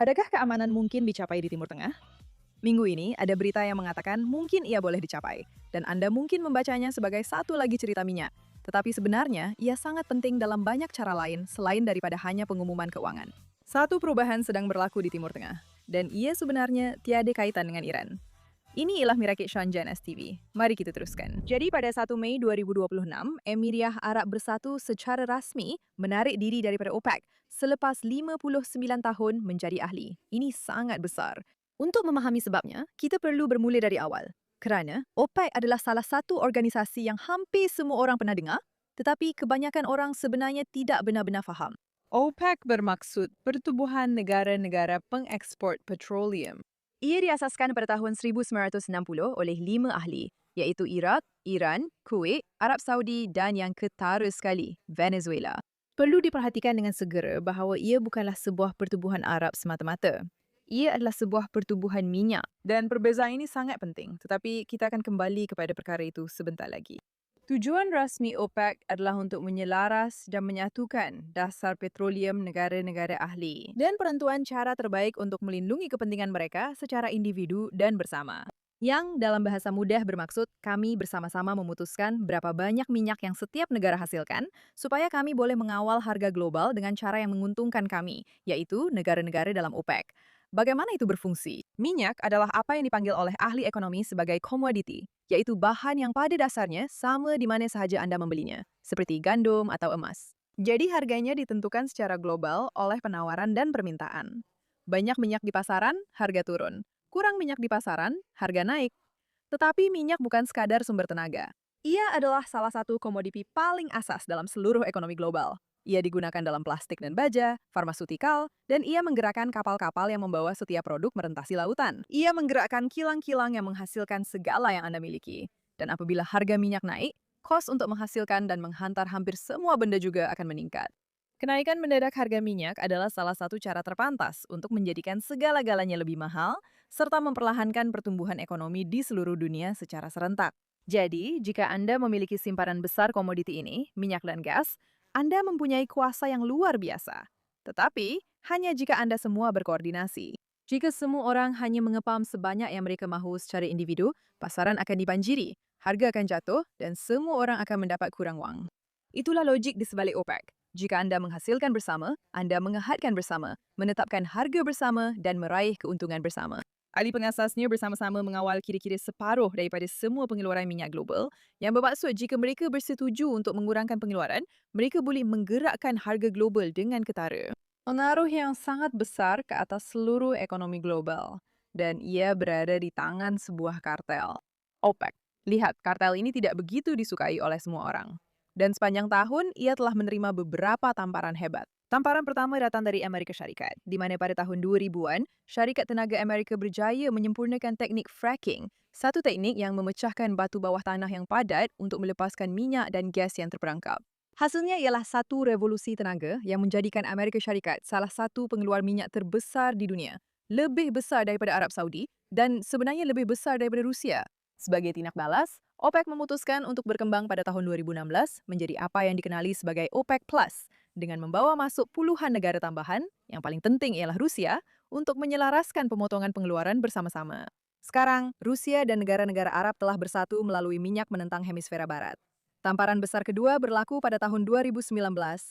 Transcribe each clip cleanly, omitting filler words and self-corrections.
Adakah keamanan mungkin dicapai di Timur Tengah? Minggu ini ada berita yang mengatakan mungkin ia boleh dicapai, dan Anda mungkin membacanya sebagai satu lagi cerita minyak. Tetapi sebenarnya, ia sangat penting dalam banyak cara lain selain daripada hanya pengumuman keuangan. Satu perubahan sedang berlaku di Timur Tengah, dan ia sebenarnya tiada kaitan dengan Iran. Ini ialah Mirakit Shanjan STV. Mari kita teruskan. Jadi pada 1 Mei 2026, Emiria Arab Bersatu secara rasmi menarik diri daripada OPEC selepas 59 tahun menjadi ahli. Ini sangat besar. Untuk memahami sebabnya, kita perlu bermula dari awal. Kerana OPEC adalah salah satu organisasi yang hampir semua orang pernah dengar, tetapi kebanyakan orang sebenarnya tidak benar-benar faham. OPEC bermaksud Pertubuhan Negara-Negara Pengekspor Petroleum. Ia diasaskan pada tahun 1960 oleh 5 ahli, iaitu Iraq, Iran, Kuwait, Arab Saudi dan yang ketara sekali, Venezuela. Perlu diperhatikan dengan segera bahawa ia bukanlah sebuah pertubuhan Arab semata-mata. Ia adalah sebuah pertubuhan minyak. Dan perbezaan ini sangat penting, tetapi kita akan kembali kepada perkara itu sebentar lagi. Tujuan rasmi OPEC adalah untuk menyelaras dan menyatukan dasar petroleum negara-negara ahli. Dan penentuan cara terbaik untuk melindungi kepentingan mereka secara individu dan bersama. Yang dalam bahasa mudah bermaksud kami bersama-sama memutuskan berapa banyak minyak yang setiap negara hasilkan, supaya kami boleh mengawal harga global dengan cara yang menguntungkan kami, yaitu negara-negara dalam OPEC. Bagaimana itu berfungsi? Minyak adalah apa yang dipanggil oleh ahli ekonomi sebagai komoditi, yaitu bahan yang pada dasarnya sama di mana sahaja Anda membelinya, seperti gandum atau emas. Jadi harganya ditentukan secara global oleh penawaran dan permintaan. Banyak minyak di pasaran, harga turun. Kurang minyak di pasaran, harga naik. Tetapi minyak bukan sekadar sumber tenaga. Ia adalah salah satu komoditi paling asas dalam seluruh ekonomi global. Ia digunakan dalam plastik dan baja, farmaseutikal, dan ia menggerakkan kapal-kapal yang membawa setiap produk merentasi lautan. Ia menggerakkan kilang-kilang yang menghasilkan segala yang Anda miliki. Dan apabila harga minyak naik, kos untuk menghasilkan dan menghantar hampir semua benda juga akan meningkat. Kenaikan mendadak harga minyak adalah salah satu cara terpantas untuk menjadikan segala-galanya lebih mahal, serta memperlahankan pertumbuhan ekonomi di seluruh dunia secara serentak. Jadi, jika Anda memiliki simpanan besar komoditi ini, minyak dan gas, Anda mempunyai kuasa yang luar biasa. Tetapi, hanya jika Anda semua berkoordinasi. Jika semua orang hanya mengepam sebanyak yang mereka mahu secara individu, pasaran akan dibanjiri, harga akan jatuh, dan semua orang akan mendapat kurang wang. Itulah logik di sebalik OPEC. Jika Anda menghasilkan bersama, Anda mengehadkan bersama, menetapkan harga bersama, dan meraih keuntungan bersama. Ahli pengasasnya bersama-sama mengawal kira-kira separuh daripada semua pengeluaran minyak global, yang bermaksud jika mereka bersetuju untuk mengurangkan pengeluaran, mereka boleh menggerakkan harga global dengan ketara. Pengaruh yang sangat besar ke atas seluruh ekonomi global. Dan ia berada di tangan sebuah kartel. OPEC. Lihat, kartel ini tidak begitu disukai oleh semua orang. Dan sepanjang tahun, ia telah menerima beberapa tamparan hebat. Tamparan pertama datang dari Amerika Syarikat, di mana pada tahun 2000-an, Syarikat Tenaga Amerika berjaya menyempurnakan teknik fracking, satu teknik yang memecahkan batu bawah tanah yang padat untuk melepaskan minyak dan gas yang terperangkap. Hasilnya ialah satu revolusi tenaga yang menjadikan Amerika Syarikat salah satu pengeluar minyak terbesar di dunia, lebih besar daripada Arab Saudi dan sebenarnya lebih besar daripada Rusia. Sebagai tindak balas, OPEC memutuskan untuk berkembang pada tahun 2016 menjadi apa yang dikenali sebagai OPEC Plus, dengan membawa masuk puluhan negara tambahan, yang paling penting ialah Rusia, untuk menyelaraskan pemotongan pengeluaran bersama-sama. Sekarang, Rusia dan negara-negara Arab telah bersatu melalui minyak menentang hemisfera barat. Tamparan besar kedua berlaku pada tahun 2019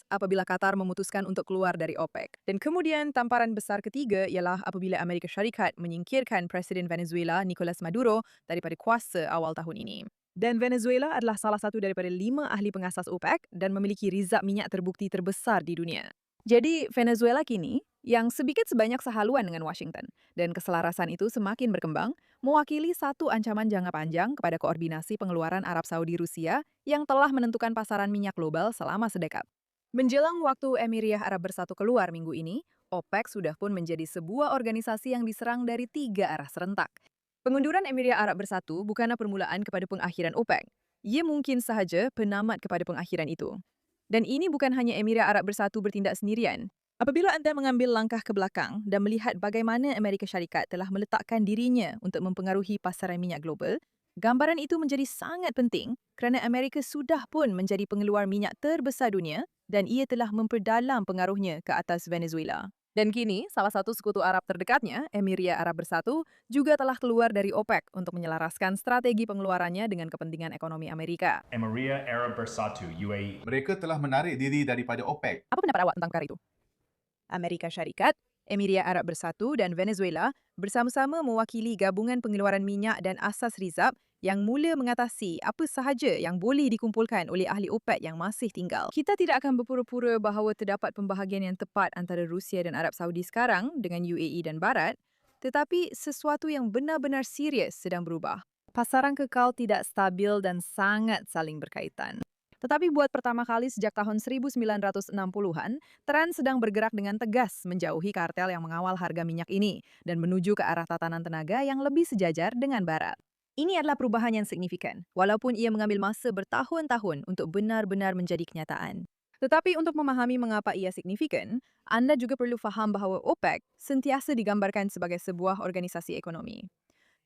apabila Qatar memutuskan untuk keluar dari OPEC. Dan kemudian tamparan besar ketiga ialah apabila Amerika Syarikat menyingkirkan Presiden Venezuela Nicolas Maduro daripada kuasa awal tahun ini. Dan Venezuela adalah salah satu daripada 5 ahli pengasas OPEC dan memiliki rizab minyak terbukti terbesar di dunia. Jadi, Venezuela kini yang sedikit sebanyak sehaluan dengan Washington, dan keselarasan itu semakin berkembang, mewakili satu ancaman jangka panjang kepada koordinasi pengeluaran Arab Saudi Rusia yang telah menentukan pasaran minyak global selama sedekap. Menjelang waktu Emiriyah Arab Bersatu keluar minggu ini, OPEC sudah pun menjadi sebuah organisasi yang diserang dari 3 arah serentak. Pengunduran Emiriyah Arab Bersatu bukanlah permulaan kepada pengakhiran OPEC. Ia mungkin sahaja penamat kepada pengakhiran itu. Dan ini bukan hanya Emirat Arab Bersatu bertindak sendirian. Apabila anda mengambil langkah ke belakang dan melihat bagaimana Amerika Syarikat telah meletakkan dirinya untuk mempengaruhi pasaran minyak global, gambaran itu menjadi sangat penting kerana Amerika sudah pun menjadi pengeluar minyak terbesar dunia dan ia telah memperdalam pengaruhnya ke atas Venezuela. Dan kini, salah satu sekutu Arab terdekatnya, Emiria Arab Bersatu, juga telah keluar dari OPEC untuk menyelaraskan strategi pengeluarannya dengan kepentingan ekonomi Amerika. Emiria Arab Bersatu, UAE. Mereka telah menarik diri daripada OPEC. Apa pendapat awak tentang perkara itu? Amerika Syarikat, Emiria Arab Bersatu, dan Venezuela bersama-sama mewakili gabungan pengeluaran minyak dan asas rizab yang mula mengatasi apa sahaja yang boleh dikumpulkan oleh ahli OPEC yang masih tinggal. Kita tidak akan berpura-pura bahawa terdapat pembahagian yang tepat antara Rusia dan Arab Saudi sekarang dengan UAE dan Barat, tetapi sesuatu yang benar-benar serius sedang berubah. Pasaran kekal tidak stabil dan sangat saling berkaitan. Tetapi buat pertama kali sejak tahun 1960-an, tren sedang bergerak dengan tegas menjauhi kartel yang mengawal harga minyak ini dan menuju ke arah tatanan tenaga yang lebih sejajar dengan Barat. Ini adalah perubahan yang signifikan, walaupun ia mengambil masa bertahun-tahun untuk benar-benar menjadi kenyataan. Tetapi untuk memahami mengapa ia signifikan, Anda juga perlu faham bahawa OPEC sentiasa digambarkan sebagai sebuah organisasi ekonomi.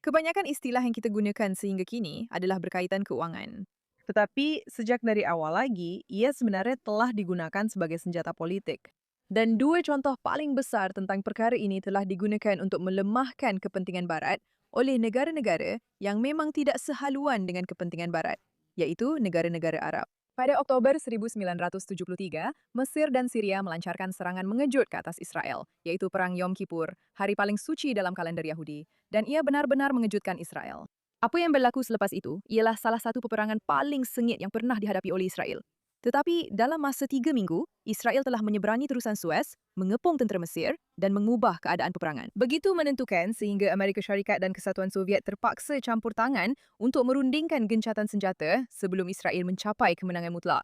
Kebanyakan istilah yang kita gunakan sehingga kini adalah berkaitan keuangan. Tetapi sejak dari awal lagi, ia sebenarnya telah digunakan sebagai senjata politik. Dan dua contoh paling besar tentang perkara ini telah digunakan untuk melemahkan kepentingan Barat oleh negara-negara yang memang tidak sehaluan dengan kepentingan Barat, yaitu negara-negara Arab. Pada Oktober 1973, Mesir dan Syria melancarkan serangan mengejut ke atas Israel, yaitu Perang Yom Kippur, hari paling suci dalam kalender Yahudi, dan ia benar-benar mengejutkan Israel. Apa yang berlaku selepas itu ialah salah satu peperangan paling sengit yang pernah dihadapi oleh Israel. Tetapi dalam masa 3 minggu, Israel telah menyeberangi terusan Suez, mengepung tentera Mesir, dan mengubah keadaan peperangan. Begitu menentukan sehingga Amerika Syarikat dan Kesatuan Soviet terpaksa campur tangan untuk merundingkan gencatan senjata sebelum Israel mencapai kemenangan mutlak.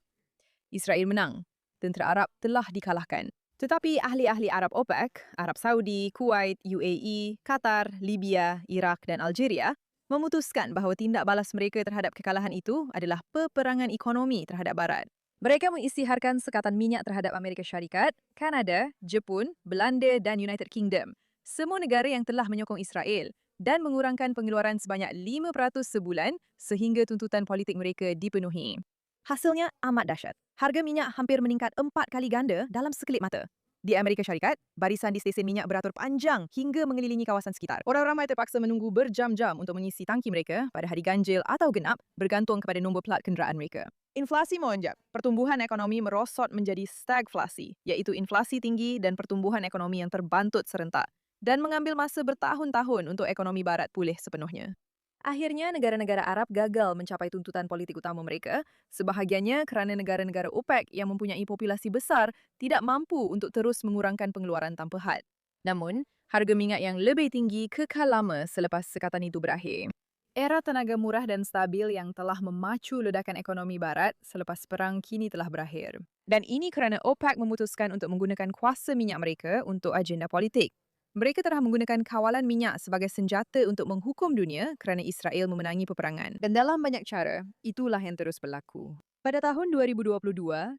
Israel menang. Tentera Arab telah dikalahkan. Tetapi ahli-ahli Arab OPEC, Arab Saudi, Kuwait, UAE, Qatar, Libya, Iraq, dan Algeria memutuskan bahawa tindak balas mereka terhadap kekalahan itu adalah peperangan ekonomi terhadap Barat. Mereka mengisytiharkan sekatan minyak terhadap Amerika Syarikat, Kanada, Jepun, Belanda dan United Kingdom. Semua negara yang telah menyokong Israel dan mengurangkan pengeluaran sebanyak 5% sebulan sehingga tuntutan politik mereka dipenuhi. Hasilnya amat dahsyat. Harga minyak hampir meningkat 4 kali ganda dalam sekelip mata. Di Amerika Syarikat, barisan di stesen minyak beratur panjang hingga mengelilingi kawasan sekitar. Orang ramai terpaksa menunggu berjam-jam untuk mengisi tangki mereka pada hari ganjil atau genap bergantung kepada nombor plat kenderaan mereka. Inflasi melonjak, pertumbuhan ekonomi merosot menjadi stagflasi, iaitu inflasi tinggi dan pertumbuhan ekonomi yang terbantut serentak, dan mengambil masa bertahun-tahun untuk ekonomi Barat pulih sepenuhnya. Akhirnya, negara-negara Arab gagal mencapai tuntutan politik utama mereka, sebahagiannya kerana negara-negara OPEC yang mempunyai populasi besar tidak mampu untuk terus mengurangkan pengeluaran tanpa had. Namun, harga minyak yang lebih tinggi kekal lama selepas sekatan itu berakhir. Era tenaga murah dan stabil yang telah memacu ledakan ekonomi Barat selepas perang kini telah berakhir. Dan ini kerana OPEC memutuskan untuk menggunakan kuasa minyak mereka untuk agenda politik. Mereka telah menggunakan kawalan minyak sebagai senjata untuk menghukum dunia kerana Israel memenangi peperangan. Dan dalam banyak cara, itulah yang terus berlaku. Pada tahun 2022,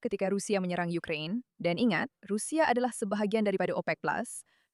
ketika Rusia menyerang Ukraine, dan ingat, Rusia adalah sebahagian daripada OPEC+,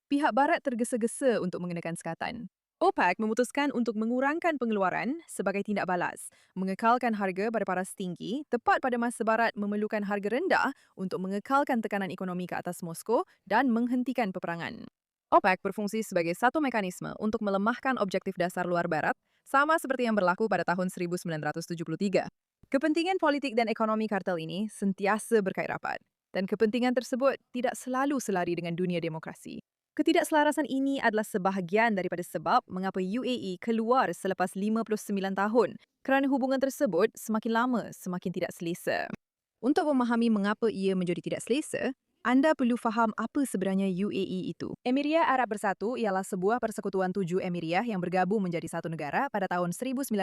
pihak Barat tergesa-gesa untuk mengenakan sekatan. OPEC memutuskan untuk mengurangkan pengeluaran sebagai tindak balas, mengekalkan harga pada paras tinggi tepat pada masa Barat memerlukan harga rendah untuk mengekalkan tekanan ekonomi ke atas Moskow dan menghentikan peperangan. OPEC berfungsi sebagai satu mekanisme untuk melemahkan objektif dasar luar Barat, sama seperti yang berlaku pada tahun 1973. Kepentingan politik dan ekonomi kartel ini sentiasa berkait rapat, dan kepentingan tersebut tidak selalu selari dengan dunia demokrasi. Ketidakselarasan ini adalah sebahagian daripada sebab mengapa UAE keluar selepas 59 tahun, kerana hubungan tersebut semakin lama semakin tidak selesa. Untuk memahami mengapa ia menjadi tidak selesa, anda perlu faham apa sebenarnya UAE itu. Emiria Arab Bersatu ialah sebuah persekutuan 7 emiriah yang bergabung menjadi satu negara pada tahun 1971.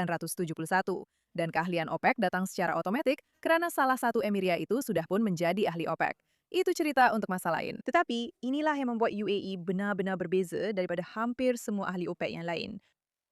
Dan keahlian OPEC datang secara otomatik kerana salah satu emiriah itu sudah pun menjadi ahli OPEC. Itu cerita untuk masa lain. Tetapi, inilah yang membuat UAE benar-benar berbeza daripada hampir semua ahli OPEC yang lain.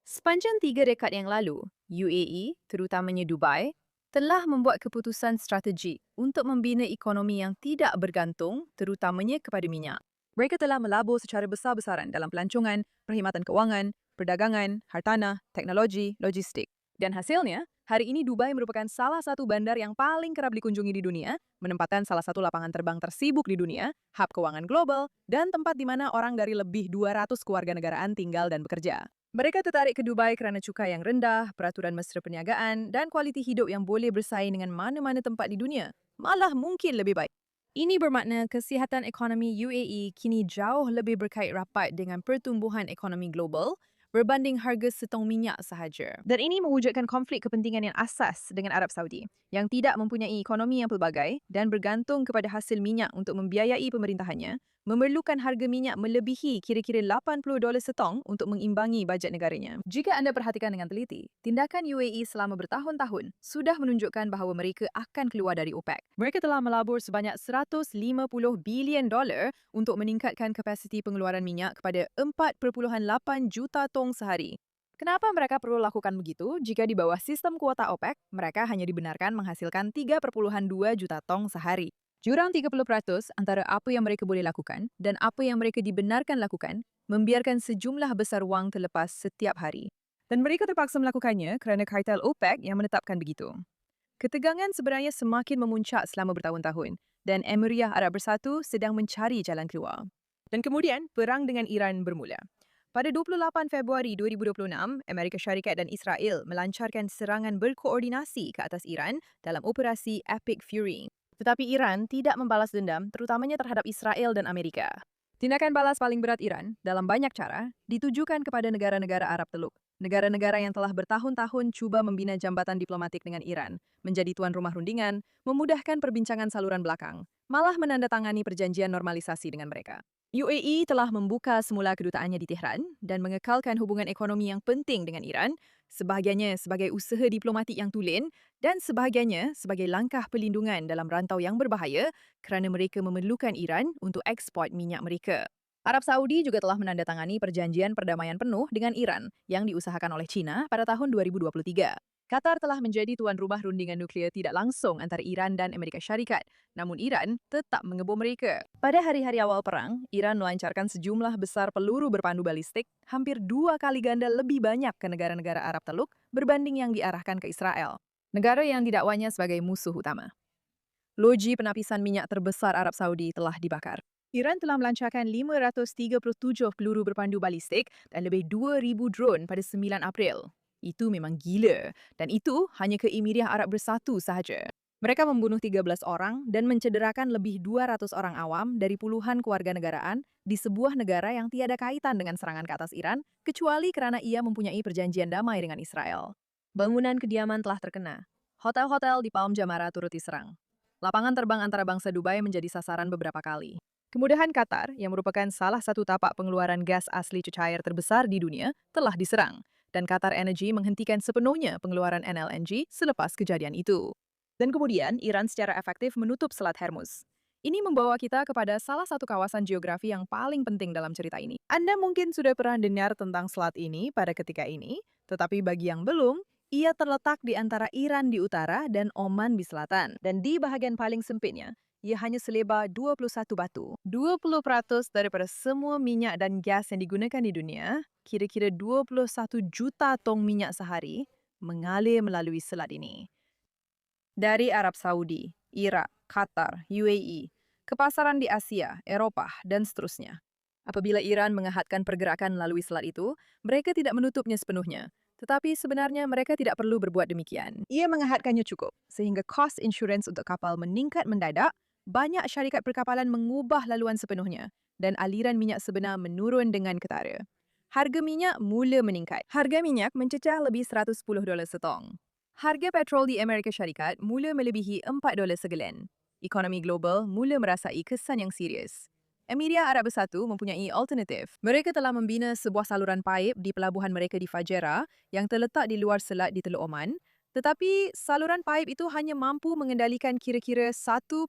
Sepanjang 3 dekad yang lalu, UAE, terutamanya Dubai, telah membuat keputusan strategi untuk membina ekonomi yang tidak bergantung, terutamanya kepada minyak. Mereka telah melabur secara besar-besaran dalam pelancongan, perkhidmatan kewangan, perdagangan, hartanah, teknologi, logistik. Dan hasilnya, Hari ini Dubai merupakan salah satu bandar yang paling kerap dikunjungi di dunia, menempatkan salah satu lapangan terbang tersibuk di dunia, hub keuangan global, dan tempat di mana orang dari lebih 200 kewarganegaraan tinggal dan bekerja. Mereka tertarik ke Dubai karena cukai yang rendah, peraturan mesra perniagaan, dan kualiti hidup yang boleh bersaing dengan mana-mana tempat di dunia. Malah mungkin lebih baik. Ini bermakna kesihatan ekonomi UAE kini jauh lebih berkait rapat dengan pertumbuhan ekonomi global berbanding harga setong minyak sahaja. Dan ini mewujudkan konflik kepentingan yang asas dengan Arab Saudi, yang tidak mempunyai ekonomi yang pelbagai dan bergantung kepada hasil minyak untuk membiayai pemerintahannya, memerlukan harga minyak melebihi kira-kira $80 setong untuk mengimbangi bajet negaranya. Jika anda perhatikan dengan teliti, tindakan UAE selama bertahun-tahun sudah menunjukkan bahawa mereka akan keluar dari OPEC. Mereka telah melabur sebanyak $150 bilion untuk meningkatkan kapasiti pengeluaran minyak kepada 4,8 juta tong sehari. Kenapa mereka perlu lakukan begitu jika di bawah sistem kuota OPEC, mereka hanya dibenarkan menghasilkan 3,2 juta tong sehari? Jurang 30% antara apa yang mereka boleh lakukan dan apa yang mereka dibenarkan lakukan membiarkan sejumlah besar wang terlepas setiap hari. Dan mereka terpaksa melakukannya kerana kartel OPEC yang menetapkan begitu. Ketegangan sebenarnya semakin memuncak selama bertahun-tahun dan Emiria Arab Bersatu sedang mencari jalan keluar. Dan kemudian, perang dengan Iran bermula. Pada 28 Februari 2026, Amerika Syarikat dan Israel melancarkan serangan berkoordinasi ke atas Iran dalam operasi Epic Fury. Tetapi Iran tidak membalas dendam, terutamanya terhadap Israel dan Amerika. Tindakan balas paling berat Iran, dalam banyak cara, ditujukan kepada negara-negara Arab Teluk. Negara-negara yang telah bertahun-tahun cuba membina jambatan diplomatik dengan Iran, menjadi tuan rumah rundingan, memudahkan perbincangan saluran belakang, malah menandatangani perjanjian normalisasi dengan mereka. UAE telah membuka semula kedutaannya di Tehran dan mengekalkan hubungan ekonomi yang penting dengan Iran, sebahagiannya sebagai usaha diplomatik yang tulen dan sebahagiannya sebagai langkah pelindungan dalam rantau yang berbahaya kerana mereka memerlukan Iran untuk ekspor minyak mereka. Arab Saudi juga telah menandatangani perjanjian perdamaian penuh dengan Iran yang diusahakan oleh China pada tahun 2023. Qatar telah menjadi tuan rumah rundingan nuklear tidak langsung antara Iran dan Amerika Syarikat, namun Iran tetap mengebom mereka. Pada hari-hari awal perang, Iran melancarkan sejumlah besar peluru berpandu balistik, hampir 2 kali ganda lebih banyak ke negara-negara Arab Teluk berbanding yang diarahkan ke Israel, negara yang didakwanya sebagai musuh utama. Loji penapisan minyak terbesar Arab Saudi telah dibakar. Iran telah melancarkan 537 peluru berpandu balistik dan lebih 2,000 drone pada 9 April. Itu memang gila. Dan itu hanya ke Emiria Arab Bersatu sahaja. Mereka membunuh 13 orang dan mencederakan lebih 200 orang awam dari puluhan kewarganegaraan di sebuah negara yang tiada kaitan dengan serangan ke atas Iran, kecuali kerana ia mempunyai perjanjian damai dengan Israel. Bangunan kediaman telah terkena. Hotel-hotel di Palm Jumeirah turut diserang. Lapangan terbang antara bangsa Dubai menjadi sasaran beberapa kali. Kemudahan Qatar, yang merupakan salah satu tapak pengeluaran gas asli cecair terbesar di dunia, telah diserang. Dan Qatar Energy menghentikan sepenuhnya pengeluaran NLNG selepas kejadian itu. Dan kemudian, Iran secara efektif menutup Selat Hormuz. Ini membawa kita kepada salah satu kawasan geografi yang paling penting dalam cerita ini. Anda mungkin sudah pernah dengar tentang selat ini pada ketika ini, tetapi bagi yang belum, ia terletak di antara Iran di utara dan Oman di selatan. Dan di bahagian paling sempitnya, ia hanya selebar 21 batu. 20% daripada semua minyak dan gas yang digunakan di dunia, kira-kira 21 juta tong minyak sehari, mengalir melalui selat ini. Dari Arab Saudi, Iraq, Qatar, UAE, ke pasaran di Asia, Eropah, dan seterusnya. Apabila Iran mengahadkan pergerakan melalui selat itu, mereka tidak menutupnya sepenuhnya. Tetapi sebenarnya mereka tidak perlu berbuat demikian. Ia mengahadkannya cukup, sehingga kos insurans untuk kapal meningkat mendadak. Banyak syarikat perkapalan mengubah laluan sepenuhnya dan aliran minyak sebenar menurun dengan ketara. Harga minyak mula meningkat. Harga minyak mencecah lebih $110 setong. Harga petrol di Amerika Syarikat mula melebihi $4 segelen. Ekonomi global mula merasai kesan yang serius. Emiria Arab Bersatu mempunyai alternatif. Mereka telah membina sebuah saluran paip di pelabuhan mereka di Fujairah yang terletak di luar selat di Teluk Oman. Tetapi saluran paip itu hanya mampu mengendalikan kira-kira 1,7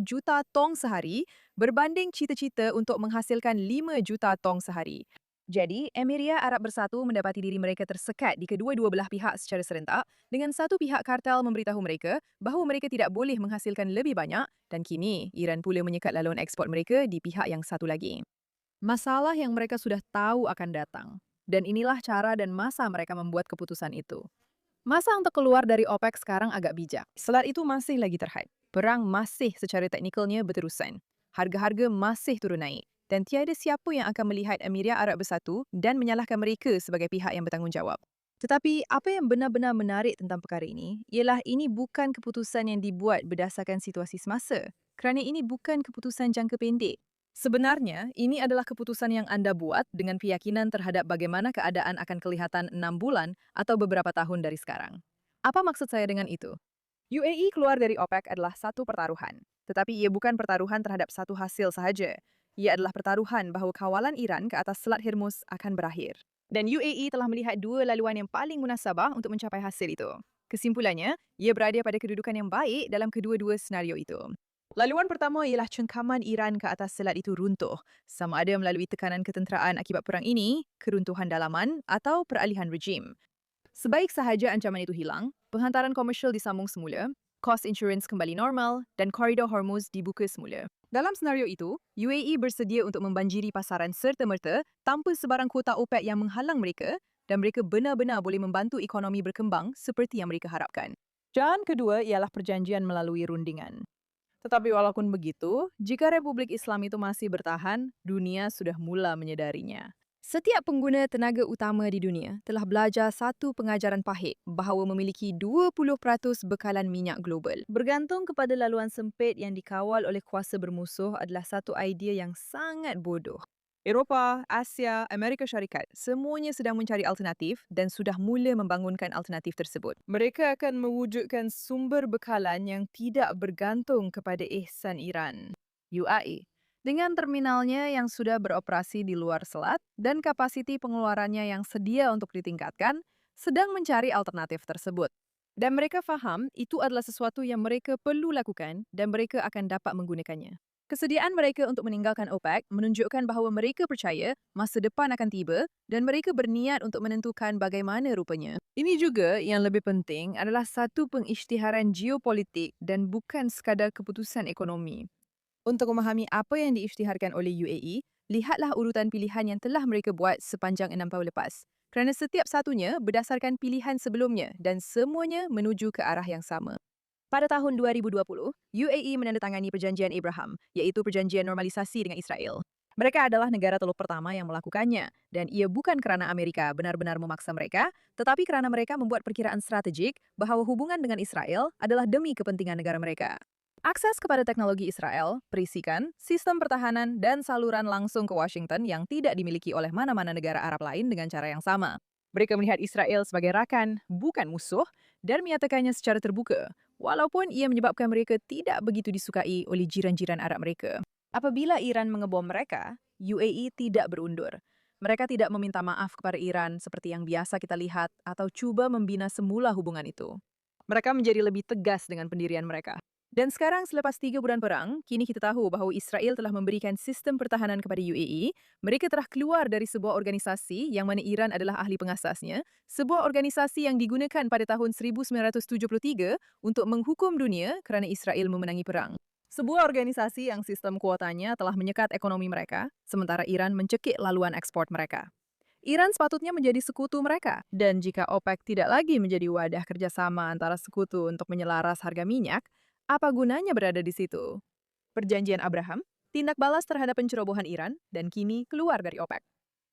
juta tong sehari berbanding cita-cita untuk menghasilkan 5 juta tong sehari. Jadi, Emiria Arab Bersatu mendapati diri mereka tersekat di kedua-dua belah pihak secara serentak dengan satu pihak kartel memberitahu mereka bahawa mereka tidak boleh menghasilkan lebih banyak dan kini Iran pula menyekat laluan ekspor mereka di pihak yang satu lagi. Masalah yang mereka sudah tahu akan datang. Dan inilah cara dan masa mereka membuat keputusan itu. Masa untuk keluar dari OPEC sekarang agak bijak. Selat itu masih lagi terhype. Perang masih secara teknikalnya berterusan. Harga-harga masih turun naik. Dan tiada siapa yang akan melihat Emirat Arab Bersatu dan menyalahkan mereka sebagai pihak yang bertanggungjawab. Tetapi apa yang benar-benar menarik tentang perkara ini ialah ini bukan keputusan yang dibuat berdasarkan situasi semasa. Kerana ini bukan keputusan jangka pendek. Sebenarnya, ini adalah keputusan yang anda buat dengan keyakinan terhadap bagaimana keadaan akan kelihatan 6 bulan atau beberapa tahun dari sekarang. Apa maksud saya dengan itu? UAE keluar dari OPEC adalah satu pertaruhan. Tetapi ia bukan pertaruhan terhadap satu hasil sahaja. Ia adalah pertaruhan bahawa kawalan Iran ke atas Selat Hormuz akan berakhir. Dan UAE telah melihat dua laluan yang paling munasabah untuk mencapai hasil itu. Kesimpulannya, ia berada pada kedudukan yang baik dalam kedua-dua senario itu. Laluan pertama ialah cengkaman Iran ke atas selat itu runtuh, sama ada melalui tekanan ketenteraan akibat perang ini, keruntuhan dalaman atau peralihan rejim. Sebaik sahaja ancaman itu hilang, penghantaran komersial disambung semula, cost insurance kembali normal, dan koridor Hormuz dibuka semula. Dalam senario itu, UAE bersedia untuk membanjiri pasaran serta-merta tanpa sebarang kuota OPEC yang menghalang mereka dan mereka benar-benar boleh membantu ekonomi berkembang seperti yang mereka harapkan. Jalan kedua ialah perjanjian melalui rundingan. Tetapi walaupun begitu, jika Republik Islam itu masih bertahan, dunia sudah mula menyadarinya. Setiap pengguna tenaga utama di dunia telah belajar satu pengajaran pahit bahawa memiliki 20% bekalan minyak global. Bergantung kepada laluan sempit yang dikawal oleh kuasa bermusuh adalah satu idea yang sangat bodoh. Eropah, Asia, Amerika Syarikat, semuanya sedang mencari alternatif dan sudah mula membangunkan alternatif tersebut. Mereka akan mewujudkan sumber bekalan yang tidak bergantung kepada ihsan Iran. UAE, dengan terminalnya yang sudah beroperasi di luar selat dan kapasiti pengeluarannya yang sedia untuk ditingkatkan, sedang mencari alternatif tersebut. Dan mereka faham itu adalah sesuatu yang mereka perlu lakukan dan mereka akan dapat menggunakannya. Kesediaan mereka untuk meninggalkan OPEC menunjukkan bahawa mereka percaya masa depan akan tiba dan mereka berniat untuk menentukan bagaimana rupanya. Ini juga yang lebih penting adalah satu pengisytiharan geopolitik dan bukan sekadar keputusan ekonomi. Untuk memahami apa yang diisytiharkan oleh UAE, lihatlah urutan pilihan yang telah mereka buat sepanjang 6 tahun lepas. Kerana setiap satunya berdasarkan pilihan sebelumnya dan semuanya menuju ke arah yang sama. Pada tahun 2020, UAE menandatangani Perjanjian Abraham, iaitu perjanjian normalisasi dengan Israel. Mereka adalah negara teluk pertama yang melakukannya, dan ia bukan kerana Amerika benar-benar memaksa mereka, tetapi kerana mereka membuat perkiraan strategik bahawa hubungan dengan Israel adalah demi kepentingan negara mereka. Akses kepada teknologi Israel, perisikan, sistem pertahanan, dan saluran langsung ke Washington yang tidak dimiliki oleh mana-mana negara Arab lain dengan cara yang sama. Mereka melihat Israel sebagai rakan, bukan musuh, dan menyatakannya secara terbuka, walaupun ia menyebabkan mereka tidak begitu disukai oleh jiran-jiran Arab mereka. Apabila Iran mengebom mereka, UAE tidak berundur. Mereka tidak meminta maaf kepada Iran seperti yang biasa kita lihat atau cuba membina semula hubungan itu. Mereka menjadi lebih tegas dengan pendirian mereka. Dan sekarang selepas 3 bulan perang, kini kita tahu bahawa Israel telah memberikan sistem pertahanan kepada UAE. Mereka telah keluar dari sebuah organisasi yang mana Iran adalah ahli pengasasnya, sebuah organisasi yang digunakan pada tahun 1973 untuk menghukum dunia kerana Israel memenangi perang. Sebuah organisasi yang sistem kuotanya telah menyekat ekonomi mereka, sementara Iran mencekik laluan ekspor mereka. Iran sepatutnya menjadi sekutu mereka, dan jika OPEC tidak lagi menjadi wadah kerjasama antara sekutu untuk menyelaras harga minyak, apa gunanya berada di situ? Perjanjian Abraham, tindak balas terhadap pencerobohan Iran, dan kini keluar dari OPEC.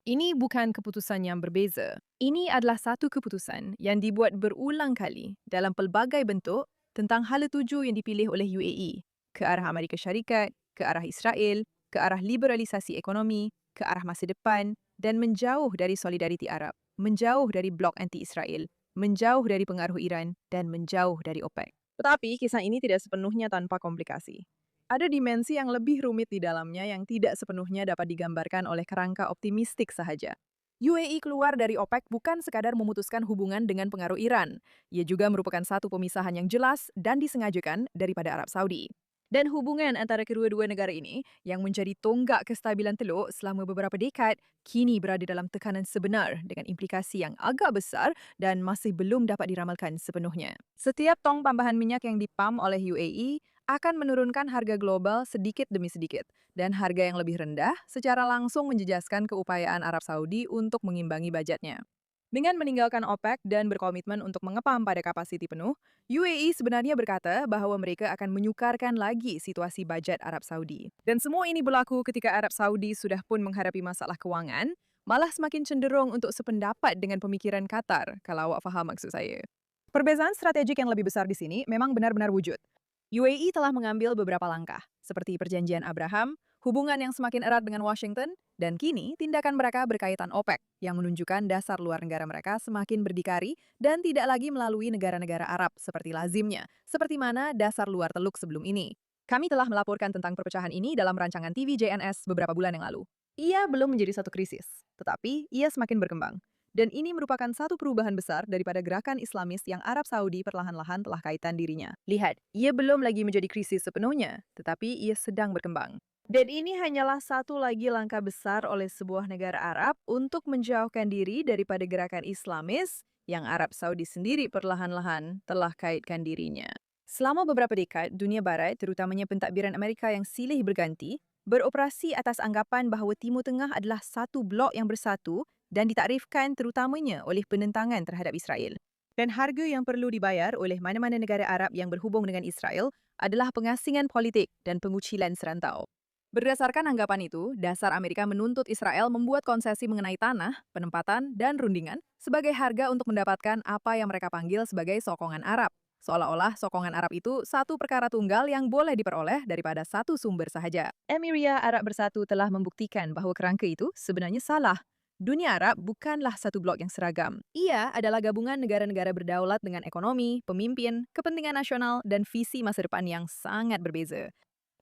Ini bukan keputusan yang berbeza. Ini adalah satu keputusan yang dibuat berulang kali dalam pelbagai bentuk tentang hala tuju yang dipilih oleh UAE, ke arah Amerika Syarikat, ke arah Israel, ke arah liberalisasi ekonomi, ke arah masa depan, dan menjauh dari solidariti Arab, menjauh dari blok anti-Israel, menjauh dari pengaruh Iran, dan menjauh dari OPEC. Tetapi kisah ini tidak sepenuhnya tanpa komplikasi. Ada dimensi yang lebih rumit di dalamnya yang tidak sepenuhnya dapat digambarkan oleh kerangka optimistik sahaja. UAE keluar dari OPEC bukan sekadar memutuskan hubungan dengan pengaruh Iran. Ia juga merupakan satu pemisahan yang jelas dan disengajakan daripada Arab Saudi. Dan hubungan antara kedua-dua negara ini yang menjadi tonggak kestabilan Teluk selama beberapa dekad kini berada dalam tekanan sebenar dengan implikasi yang agak besar dan masih belum dapat diramalkan sepenuhnya. Setiap tong tambahan minyak yang dipam oleh UAE akan menurunkan harga global sedikit demi sedikit dan harga yang lebih rendah secara langsung menjejaskan keupayaan Arab Saudi untuk mengimbangi bajetnya. Dengan meninggalkan OPEC dan berkomitmen untuk mengepam pada kapasiti penuh, UAE sebenarnya berkata bahwa mereka akan menyukarkan lagi situasi bajet Arab Saudi. Dan semua ini berlaku ketika Arab Saudi sudah pun menghadapi masalah kewangan, malah semakin cenderung untuk sependapat dengan pemikiran Qatar, kalau awak faham maksud saya. Perbezaan strategik yang lebih besar di sini memang benar-benar wujud. UAE telah mengambil beberapa langkah, seperti Perjanjian Abraham, hubungan yang semakin erat dengan Washington, dan kini tindakan mereka berkaitan OPEC, yang menunjukkan dasar luar negara mereka semakin berdikari dan tidak lagi melalui negara-negara Arab seperti lazimnya, seperti mana dasar luar Teluk sebelum ini. Kami telah melaporkan tentang perpecahan ini dalam rancangan TV JNS beberapa bulan yang lalu. Ia belum menjadi satu krisis, tetapi ia semakin berkembang. Dan ini merupakan satu perubahan besar daripada gerakan Islamis yang Arab Saudi perlahan-lahan telah kaitan dirinya. Lihat, ia belum lagi menjadi krisis sepenuhnya, tetapi ia sedang berkembang. Dan ini hanyalah satu lagi langkah besar oleh sebuah negara Arab untuk menjauhkan diri daripada gerakan Islamis yang Arab Saudi sendiri perlahan-lahan telah kaitkan dirinya. Selama beberapa dekad, dunia barat, terutamanya pentadbiran Amerika yang silih berganti, beroperasi atas anggapan bahawa Timur Tengah adalah satu blok yang bersatu dan ditakrifkan terutamanya oleh penentangan terhadap Israel. Dan harga yang perlu dibayar oleh mana-mana negara Arab yang berhubung dengan Israel adalah pengasingan politik dan pengucilan serantau. Berdasarkan anggapan itu, dasar Amerika menuntut Israel membuat konsesi mengenai tanah, penempatan, dan rundingan sebagai harga untuk mendapatkan apa yang mereka panggil sebagai sokongan Arab. Seolah-olah sokongan Arab itu satu perkara tunggal yang boleh diperoleh daripada satu sumber sahaja. Emiria Arab Bersatu telah membuktikan bahawa kerangka itu sebenarnya salah. Dunia Arab bukanlah satu blok yang seragam. Ia adalah gabungan negara-negara berdaulat dengan ekonomi, pemimpin, kepentingan nasional, dan visi masa depan yang sangat berbeza.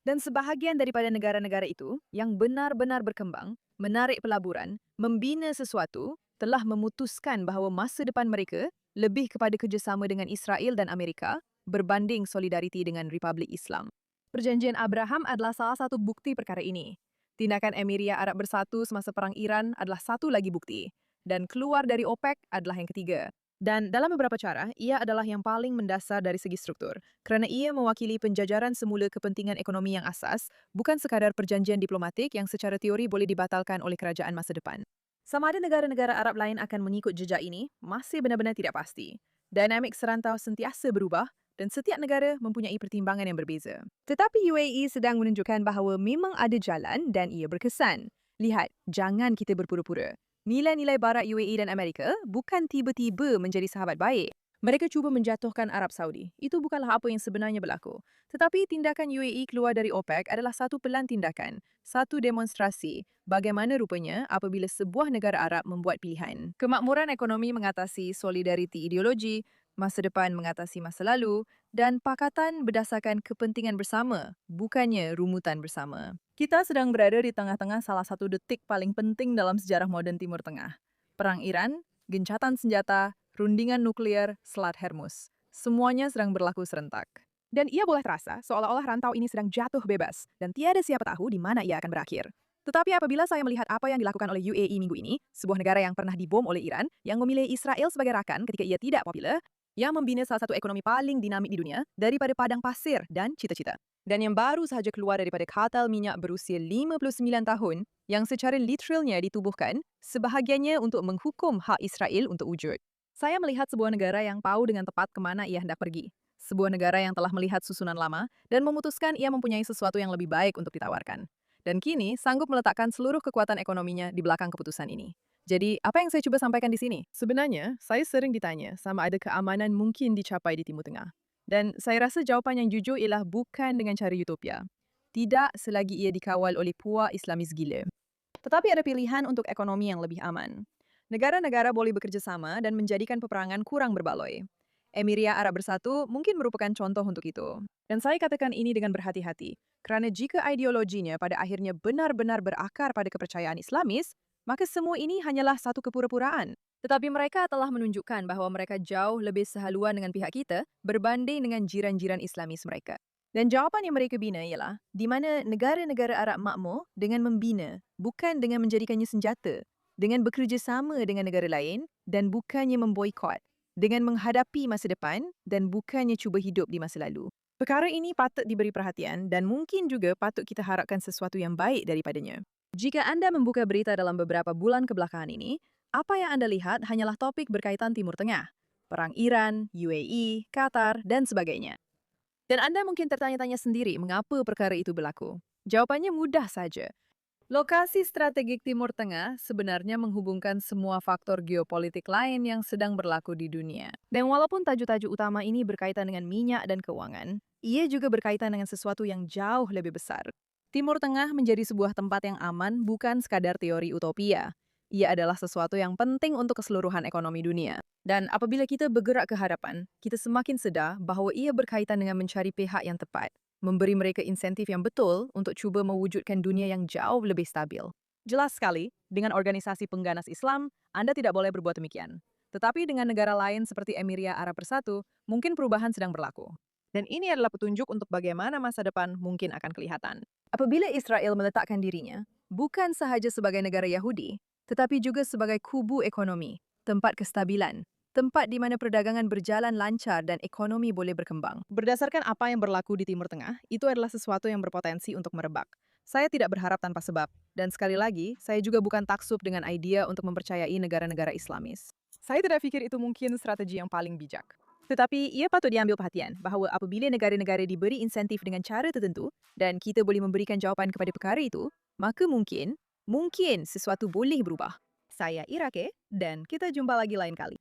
Dan sebahagian daripada negara-negara itu yang benar-benar berkembang, menarik pelaburan, membina sesuatu, telah memutuskan bahawa masa depan mereka lebih kepada kerjasama dengan Israel dan Amerika berbanding solidariti dengan Republik Islam. Perjanjian Abraham adalah salah satu bukti perkara ini. Tindakan Emiria Arab Bersatu semasa Perang Iran adalah satu lagi bukti. Dan keluar dari OPEC adalah yang ketiga. Dan dalam beberapa cara, ia adalah yang paling mendasar dari segi struktur, kerana ia mewakili penjajaran semula kepentingan ekonomi yang asas, bukan sekadar perjanjian diplomatik yang secara teori boleh dibatalkan oleh kerajaan masa depan. Sama ada negara-negara Arab lain akan mengikut jejak ini, masih benar-benar tidak pasti. Dinamik serantau sentiasa berubah, dan setiap negara mempunyai pertimbangan yang berbeza. Tetapi UAE sedang menunjukkan bahawa memang ada jalan dan ia berkesan. Lihat, jangan kita berpura-pura. Nilai-nilai barat UAE dan Amerika bukan tiba-tiba menjadi sahabat baik. Mereka cuba menjatuhkan Arab Saudi. Itu bukanlah apa yang sebenarnya berlaku. Tetapi tindakan UAE keluar dari OPEC adalah satu pelan tindakan, satu demonstrasi bagaimana rupanya apabila sebuah negara Arab membuat pilihan. Kemakmuran ekonomi mengatasi solidariti ideologi, masa depan mengatasi masa lalu, dan pakatan berdasarkan kepentingan bersama, bukannya rumutan bersama. Kita sedang berada di tengah-tengah salah satu detik paling penting dalam sejarah moden Timur Tengah. Perang Iran, gencatan senjata, rundingan nuklir, Selat Hormuz. Semuanya sedang berlaku serentak. Dan ia boleh terasa seolah-olah rantau ini sedang jatuh bebas, dan tiada siapa tahu di mana ia akan berakhir. Tetapi apabila saya melihat apa yang dilakukan oleh UAE minggu ini, sebuah negara yang pernah dibom oleh Iran, yang memilih Israel sebagai rakan ketika ia tidak popular, yang membina salah satu ekonomi paling dinamik di dunia daripada padang pasir dan cita-cita. Dan yang baru sahaja keluar daripada kartel minyak berusia 59 tahun yang secara literalnya ditubuhkan sebahagiannya untuk menghukum hak Israel untuk wujud. Saya melihat sebuah negara yang tahu dengan tepat kemana ia hendak pergi. Sebuah negara yang telah melihat susunan lama dan memutuskan ia mempunyai sesuatu yang lebih baik untuk ditawarkan. Dan kini sanggup meletakkan seluruh kekuatan ekonominya di belakang keputusan ini. Jadi, apa yang saya cuba sampaikan di sini? Sebenarnya, saya sering ditanya sama ada keamanan mungkin dicapai di Timur Tengah. Dan saya rasa jawapan yang jujur ialah bukan dengan cara utopia. Tidak selagi ia dikawal oleh puak Islamis gila. Tetapi ada pilihan untuk ekonomi yang lebih aman. Negara-negara boleh bekerjasama dan menjadikan peperangan kurang berbaloi. Emiria Arab Bersatu mungkin merupakan contoh untuk itu. Dan saya katakan ini dengan berhati-hati, kerana jika ideologinya pada akhirnya benar-benar berakar pada kepercayaan Islamis, maka semua ini hanyalah satu kepura-puraan. Tetapi mereka telah menunjukkan bahawa mereka jauh lebih sehaluan dengan pihak kita berbanding dengan jiran-jiran Islamis mereka. Dan jawapan yang mereka bina ialah di mana negara-negara Arab makmur dengan membina, bukan dengan menjadikannya senjata, dengan bekerjasama dengan negara lain dan bukannya memboikot, dengan menghadapi masa depan dan bukannya cuba hidup di masa lalu. Perkara ini patut diberi perhatian dan mungkin juga patut kita harapkan sesuatu yang baik daripadanya. Jika anda membuka berita dalam beberapa bulan kebelakangan ini, Apa yang Anda lihat hanyalah topik berkaitan Timur Tengah, perang Iran, UAE, Qatar, dan sebagainya. Dan Anda mungkin tertanya-tanya sendiri mengapa perkara itu berlaku. Jawabannya mudah saja. Lokasi strategik Timur Tengah sebenarnya menghubungkan semua faktor geopolitik lain yang sedang berlaku di dunia. Dan walaupun tajuk-tajuk utama ini berkaitan dengan minyak dan keuangan, ia juga berkaitan dengan sesuatu yang jauh lebih besar. Timur Tengah menjadi sebuah tempat yang aman bukan sekadar teori utopia. Ia adalah sesuatu yang penting untuk keseluruhan ekonomi dunia. Dan apabila kita bergerak ke hadapan, kita semakin sedar bahwa ia berkaitan dengan mencari pihak yang tepat, memberi mereka insentif yang betul untuk cuba mewujudkan dunia yang jauh lebih stabil. Jelas sekali, dengan organisasi pengganas Islam, Anda tidak boleh berbuat demikian. Tetapi dengan negara lain seperti Emiria Arab Bersatu, mungkin perubahan sedang berlaku. Dan ini adalah petunjuk untuk bagaimana masa depan mungkin akan kelihatan. Apabila Israel meletakkan dirinya, bukan sahaja sebagai negara Yahudi, tetapi juga sebagai kubu ekonomi, tempat kestabilan, tempat di mana perdagangan berjalan lancar dan ekonomi boleh berkembang. Berdasarkan apa yang berlaku di Timur Tengah, itu adalah sesuatu yang berpotensi untuk merebak. Saya tidak berharap tanpa sebab, dan sekali lagi, saya juga bukan taksub dengan idea untuk mempercayai negara-negara Islamis. Saya tidak pikir itu mungkin strategi yang paling bijak. Tetapi ia patut diambil perhatian bahwa apabila negara-negara diberi insentif dengan cara tertentu dan kita boleh memberikan jawapan kepada perkara itu, maka mungkin sesuatu boleh berubah. Saya Irake, dan kita jumpa lagi lain kali.